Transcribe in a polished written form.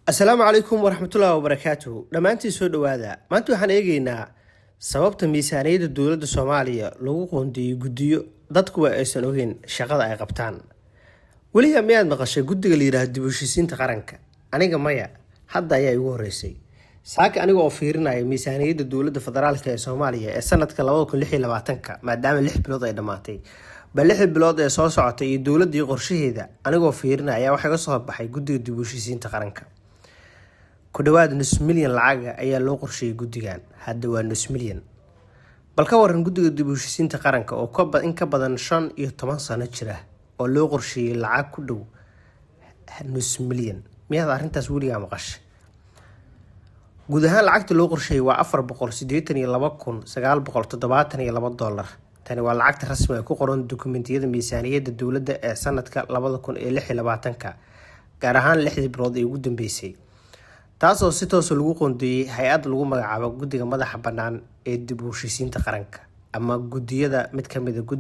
السلام عليكم ورحمة الله وبركاته dhamaantii soo dhawaada maanta waxaan eegaynaa sababta miisaaniyadda dowladda Soomaaliya lagu qoondeeyay guddiyo dadku aysan ogeyn shaqada ay qabtaan waliya miyaad maqashay guddiga la yiraahdo dib u heshiisiinta qaranka aniga maya hadda ayaa igu horeysay saaka aniga oo fiirinaya miisaaniyadda dowladda federaalka ee Soomaaliya ee sanadka 2026 maadaama 6 bilood ay dhamaatay bal 6 bilood ee soo socotay iyo dowladda qorshaheeda aniga oo fiirinaya waxa ka soo baxay guddiga dib u heshiisiinta qaranka ku dhawaad nus milyan lacag ayaa loo qorsheeyay guddigan hadda waa nus milyan bal ka waran guddiga dib u heshiisiinta qaranka oo in ka badan 15 sano jira oo loo qorsheeyay lacag ku dhow nus milyan miyaad arrintaas weligaa maqashay guud ahaan lacagta loo qorsheeyay waa 482,972 dollar tani waa lacagta rasmi ah ku qoran dukumentiyada miisaaniyadda dowladda ee sanadka 2026 gaar ahaan 6 bilood ee ugu dambeysay taasoo si toos ah lagu qoondeeyay hay'ad lagu magacaabo guddiga madaxa bannaan ee dib u heshiisiinta qaranka ama guddiyada mid ka mid ah